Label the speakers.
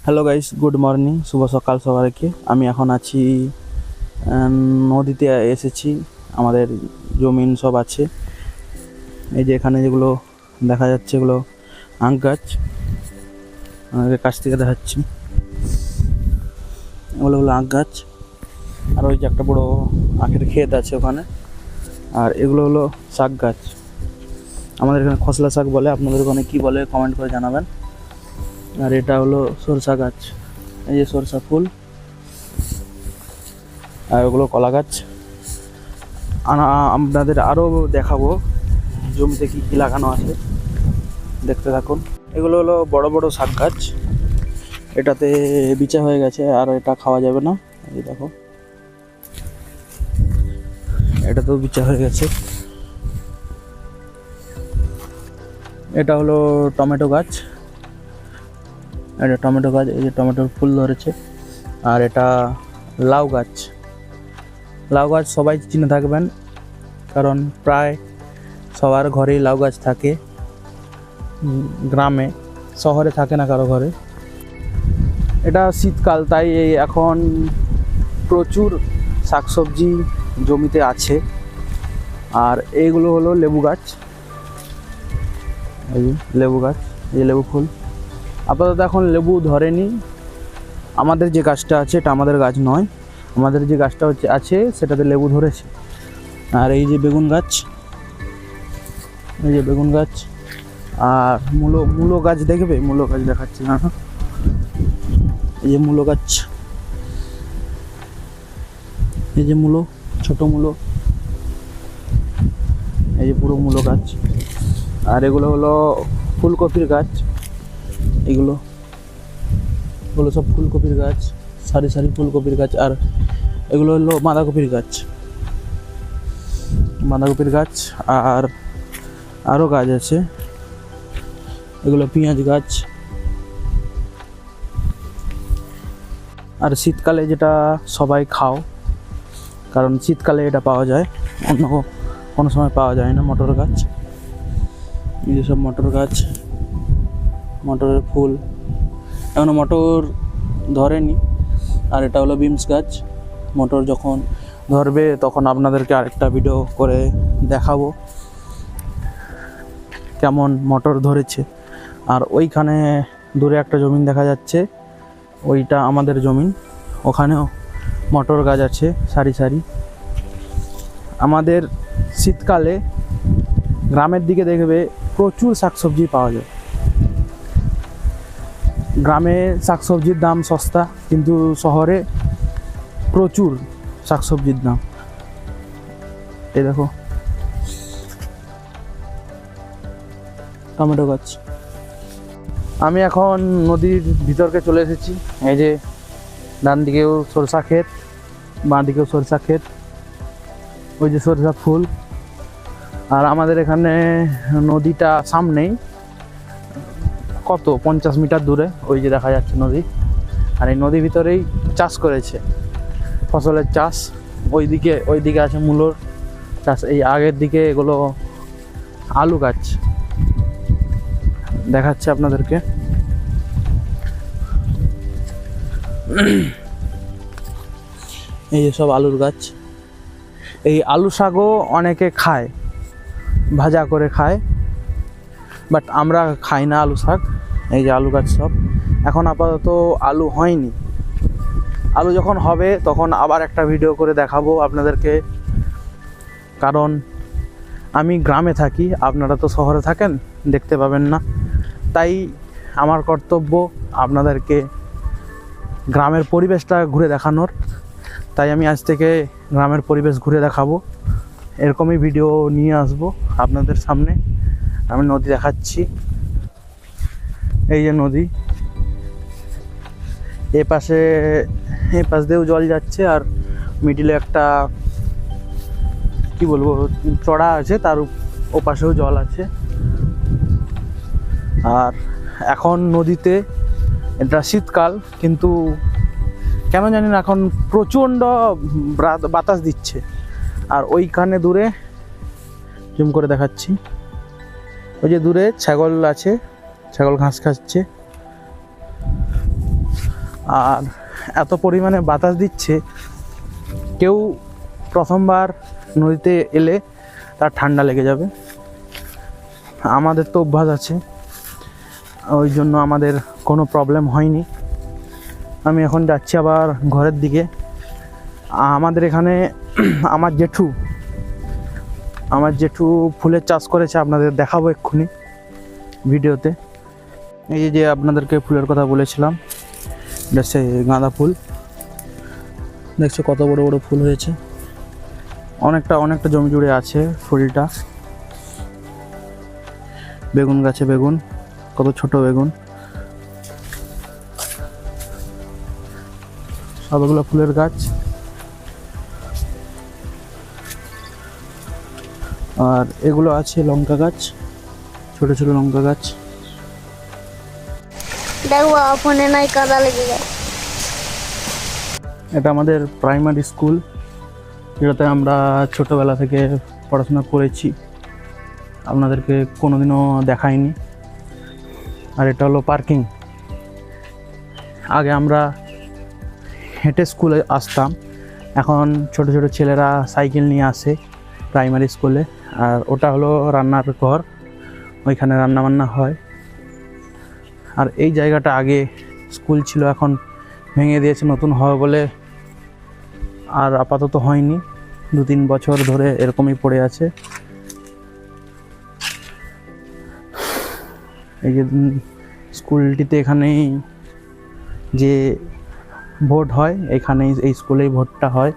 Speaker 1: Hello guys, good morning, শুভ সকাল সবাইকে। আমি এখন আছি নদীতে এসেছি। আমাদের জমিন সব আছে। এই যে এখানে যেগুলো দেখা যাচ্ছে এগুলো আখ গাছ, আমাদের কাছ থেকে দেখাচ্ছি। এগুলো হলো আখ গাছ, আর ওই যে একটা বড় আখের ক্ষেত আছে ওখানে। আর এগুলো হলো শাক গাছ, আমাদের এখানে খসলা শাক বলে, আপনাদের ওখানে কী বলে কমেন্ট করে জানাবেন। আর এটা হলো সরষা গাছ, এই যে সরষা ফুল। আর ওগুলো কলা গাছ। আপনাদের আরও দেখাবো জমিতে কী কী লাগানো আছে, দেখতে থাকুন। এগুলো হলো বড় বড় শাক গাছ, এটাতে বিচা হয়ে গেছে আর এটা খাওয়া যাবে না। এই দেখো, এটাতেও বিচা হয়ে গেছে। এটা হলো টমেটো গাছ, এটা টমেটো গাছ, এই যে টমেটোর ফুল ধরেছে। আর এটা লাউ গাছ। লাউ গাছ সবাই চিনে থাকবেন, কারণ প্রায় সবার ঘরেই লাউ গাছ থাকে, গ্রামে, শহরে থাকে না কারো ঘরে। এটা শীতকাল, তাই এখন প্রচুর শাকসবজি জমিতে আছে। আর এইগুলো হলো লেবু গাছ, এই লেবু গাছ, এই লেবু ফুল। আপাতত এখন লেবু ধরেনি। আমাদের যে গাছটা আছে এটা আমাদের গাছ নয়, আমাদের যে গাছটা আছে সেটাতে লেবু ধরেছে। আর এই যে বেগুন গাছ, এই যে বেগুন গাছ। আর মূলো গাছ দেখবে, মূলো গাছ দেখাচ্ছি না, এই যে মূলো গাছ, এই যে মূলো, ছোট মূলো, এই যে পুরো মূলো গাছ। আর এগুলো হলো ফুলকপির গাছ, এগুলো সব ফুলকপির গাছ, সারি সারি ফুলকপির গাছ। আর এগুলো হলো বাঁধাকপির গাছ, বাঁধাকপির গাছ। আর আরও গাছ আছে, এগুলো পেঁয়াজ গাছ। আর শীতকালে যেটা সবাই খাও, কারণ শীতকালে এটা পাওয়া যায়, অন্য কোনো সময় পাওয়া যায় না, মটর গাছ। এই যে সব মটর গাছ, মটরের ফুল, এখনো মটর ধরেনি। আর এটা হলো বিনস গাছ। মটর যখন ধরবে তখন আপনাদেরকে আরেকটা ভিডিও করে দেখাবো কেমন মটর ধরেছে। আর ওইখানে দূরে একটা জমিন দেখা যাচ্ছে, ওইটা আমাদের জমিন, ওখানেও মটর গাছ আছে সারি সারি। আমাদের শীতকালে গ্রামের দিকে দেখবে প্রচুর শাকসবজি পাওয়া যায়। গ্রামে শাকসবজির দাম সস্তা, কিন্তু শহরে প্রচুর শাকসবজির দাম। এই দেখো টমেটো গাছ। আমি এখন নদীর ভিতরকে চলে এসেছি। এই যে ডান দিকেও সরষা ক্ষেত, বাঁ দিকেও সরষা ক্ষেত, ওই যে সরষা ফুল। আর আমাদের এখানে নদীটা সামনেই, কত 50 মিটার দূরে ওই যে দেখা যাচ্ছে নদী। আর এই নদীর ভিতরেই চাষ করেছে, ফসলের চাষ। ওইদিকে আছে মূলোর চাষ, এই আগের দিকে এগুলো আলু গাছ দেখাচ্ছে আপনাদেরকে। এই যে সব আলুর গাছ। এই আলু শাকও অনেকে খায়, ভাজা করে খায়, বাট আমরা খাই না আলু শাক। এই যে আলু গাছ সব। এখন আপাতত আলু হয়নি, আলু যখন হবে তখন আবার একটা ভিডিও করে দেখাবো আপনাদেরকে, কারণ আমি গ্রামে থাকি, আপনারা তো শহরে থাকেন, দেখতে পাবেন না। তাই আমার কর্তব্য আপনাদেরকে গ্রামের পরিবেশটা ঘুরে দেখানোর। তাই আমি আজ থেকে গ্রামের পরিবেশ ঘুরে দেখাবো, এরকমই ভিডিও নিয়ে আসবো আপনাদের সামনে। আমি নদী দেখাচ্ছি, এই যে নদী, এই পাশ দিয়েও জল যাচ্ছে। আর মিডিলে একটা কি বলবো চড়া আছে, তার ওপাশেও জল আছে। আর এখন নদীতে, এটা শীতকাল, কিন্তু কেন জানি না এখন প্রচণ্ড বাতাস দিচ্ছে। আর ওইখানে দূরে জুম করে দেখাচ্ছি, ওই যে দূরে ছাগল আছে, ছাগল ঘাস খাচ্ছে। আর এত পরিমাণে বাতাস দিচ্ছে, কেউ প্রথমবার নদীতে এলে তার ঠান্ডা লেগে যাবে। আমাদের তো অভ্যাস আছে, ওই জন্য আমাদের কোনো প্রবলেম হয়নি। আমি এখন যাচ্ছি আবার ঘরের দিকে। আমাদের এখানে আমার জেঠু ফুলের চাষ করেছে, আপনাদের দেখাবো এক্ষুনি ভিডিওতে। এই যে আপনাদেরকে ফুলের কথা বলেছিলাম, এটা সে গাঁদা ফুল। দেখছো কত বড় বড় ফুল হয়েছে, অনেকটা জমি জুড়ে আছে ফুলটা। বেগুন গাছে বেগুন, কত ছোট বেগুন, সবগুলো ফুলের গাছ। আর এগুলো আছে লঙ্কা গাছ, ছোট ছোট লঙ্কা গাছ।
Speaker 2: দেখো ফোনে নাই কাদা লেগে যায়।
Speaker 1: এটা আমাদের প্রাইমারি স্কুল, যেটাতে আমরা ছোটোবেলা থেকে পড়াশোনা করেছি, আপনাদেরকে কোনোদিনও দেখাইনি। আর এটা হলো পার্কিং। আগে আমরা হেঁটে স্কুলে আসতাম, এখন ছোট ছোট ছেলেরা সাইকেল নিয়ে আসে প্রাইমারি স্কুলে। আর ওটা হলো রান্নার ঘর, ওইখানে রান্নাবান্না হয়। আর এই জায়গাটা আগে স্কুল ছিল, এখন ভেঙে দিয়েছে নতুন হবে বলে, আর আপাতত হয়নি। 2-3 বছর ধরে এরকমই পড়ে আছে। এই যে স্কুলটিতে এখানেই যে ভোট হয়, এখানেই এই স্কুলেই ভোটটা হয়।